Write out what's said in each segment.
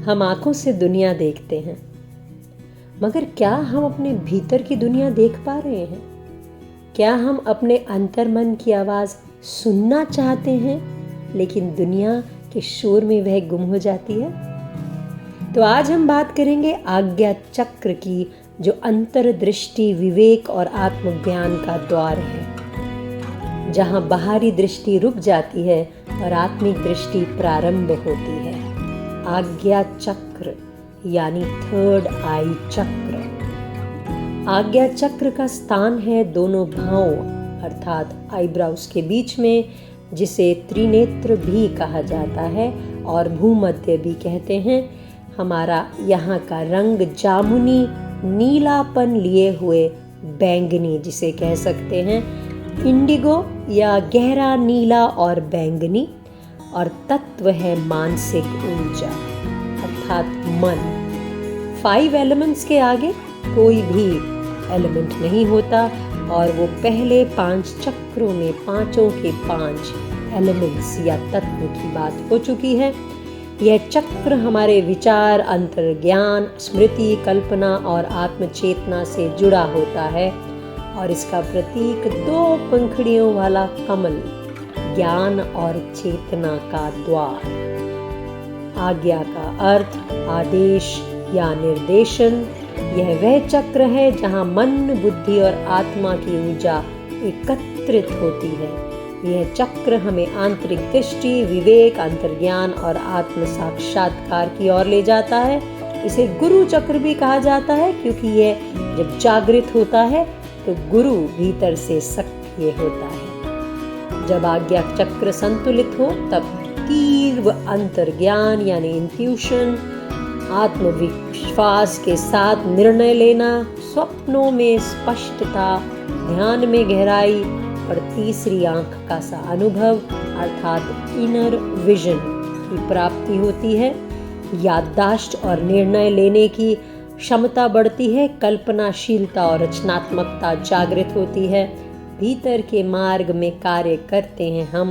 हम आंखों से दुनिया देखते हैं, मगर क्या हम अपने भीतर की दुनिया देख पा रहे हैं? क्या हम अपने अंतर्मन की आवाज़ सुनना चाहते हैं, लेकिन दुनिया के शोर में वह गुम हो जाती है? तो आज हम बात करेंगे आज्ञा चक्र की, जो अंतर्दृष्टि, विवेक और आत्मज्ञान का द्वार है, जहां बाहरी दृष्टि रुक जाती है और आत्मिक दृष्टि प्रारंभ होती है। आज्ञा चक्र यानी थर्ड आई चक्र। आज्ञा चक्र का स्थान है दोनों भावों अर्थात आईब्राउज के बीच में, जिसे त्रिनेत्र भी कहा जाता है और भूमध्य भी कहते हैं। हमारा यहाँ का रंग जामुनी नीलापन लिए हुए बैंगनी, जिसे कह सकते हैं इंडिगो या गहरा नीला और बैंगनी, और तत्व है मानसिक ऊर्जा अर्थात मन। 5 एलिमेंट्स के आगे कोई भी एलिमेंट नहीं होता, और वो पहले 5 चक्रों में 5 के 5 एलिमेंट्स या तत्व की बात हो चुकी है। यह चक्र हमारे विचार, अंतर्ज्ञान, स्मृति, कल्पना और आत्मचेतना से जुड़ा होता है, और इसका प्रतीक 2 पंखुड़ियों वाला कमल, ज्ञान और चेतना का द्वार। आज्ञा का अर्थ आदेश या निर्देशन। यह वह चक्र है जहां मन, बुद्धि और आत्मा की ऊर्जा एकत्रित होती है। यह चक्र हमें आंतरिक दृष्टि, विवेक, अंतर्ज्ञान और आत्म साक्षात्कार की ओर ले जाता है। इसे गुरु चक्र भी कहा जाता है, क्योंकि यह जब जागृत होता है तो गुरु भीतर से सक्रिय होता है। जब आज्ञा चक्र संतुलित हो तब तीव्र अंतर्ज्ञान यानी इंट्यूशन, आत्मविश्वास के साथ निर्णय लेना, स्वप्नों में स्पष्टता, ध्यान में गहराई और तीसरी आंख का सा अनुभव अर्थात इनर विजन की प्राप्ति होती है। याददाश्त और निर्णय लेने की क्षमता बढ़ती है, कल्पनाशीलता और रचनात्मकता जागृत होती है। भीतर के मार्ग में कार्य करते हैं हम,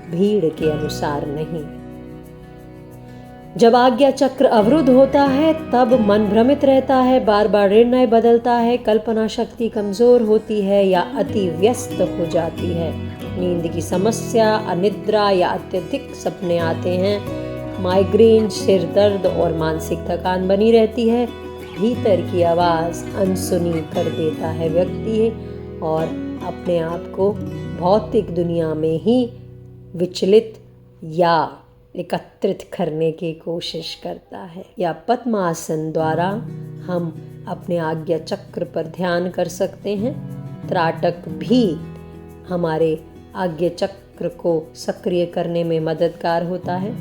भीड़ के अनुसार नहीं। जब आज्ञा चक्र अवरुद्ध होता है तब मन भ्रमित रहता है, बार बार निर्णय बदलता है, कल्पना शक्ति कमजोर होती है या अति व्यस्त हो जाती है। नींद की समस्या, अनिद्रा या अत्यधिक सपने आते हैं। माइग्रेन, सिर दर्द और मानसिक थकान बनी रहती है। भीतर की आवाज़ अनसुनी कर देता है व्यक्ति, और अपने आप को भौतिक दुनिया में ही विचलित या एकत्रित करने की कोशिश करता है। या पद्मासन द्वारा हम अपने आज्ञा चक्र पर ध्यान कर सकते हैं। त्राटक भी हमारे आज्ञा चक्र को सक्रिय करने में मददगार होता है।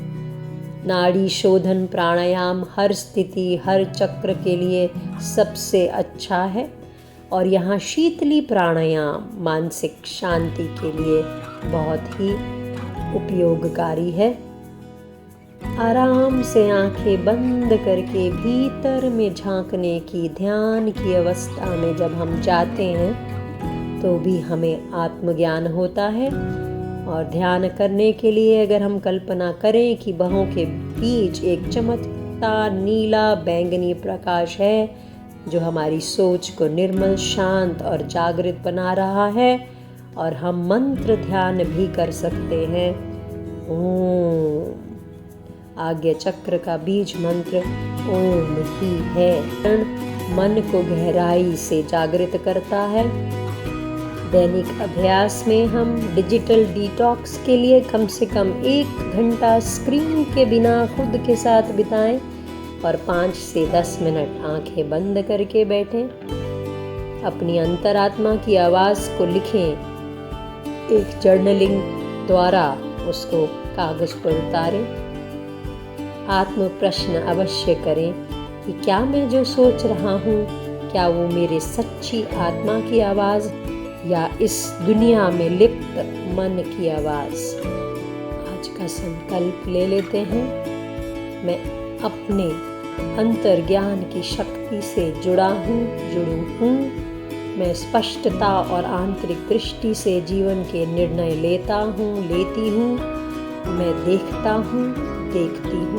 नाड़ी शोधन प्राणायाम हर स्थिति, हर चक्र के लिए सबसे अच्छा है, और यहाँ शीतली प्राणायाम मानसिक शांति के लिए बहुत ही उपयोगकारी है। आराम से आंखें बंद करके भीतर में झांकने की ध्यान की अवस्था में जब हम जाते हैं तो भी हमें आत्मज्ञान होता है। और ध्यान करने के लिए अगर हम कल्पना करें कि बाहों के बीच एक चमकता नीला बैंगनी प्रकाश है, जो हमारी सोच को निर्मल, शांत और जागृत बना रहा है, और हम मंत्र ध्यान भी कर सकते हैं। ओम। आज्ञा चक्र का बीज मंत्र ओम ही है। मन को गहराई से जागृत करता है। दैनिक अभ्यास में हम डिजिटल डिटॉक्स के लिए कम से कम 1 घंटा स्क्रीन के बिना खुद के साथ बिताएं, और 5 से 10 मिनट आंखें बंद करके बैठें। अपनी अंतरात्मा की आवाज़ को लिखें। एक जर्नलिंग द्वारा उसको कागज पर उतारें। आत्म प्रश्न अवश्य करें कि क्या मैं जो सोच रहा हूँ, क्या वो मेरे सच्ची आत्मा की आवाज़ या इस दुनिया में लिप्त मन की आवाज़। आज का संकल्प ले लेते हैं। मैं अपने अंतर्ज्ञान की शक्ति से जुड़ू हूँ। मैं स्पष्टता और आंतरिक दृष्टि से जीवन के निर्णय लेती हूँ। मैं देखता हूँ, देखती हूँ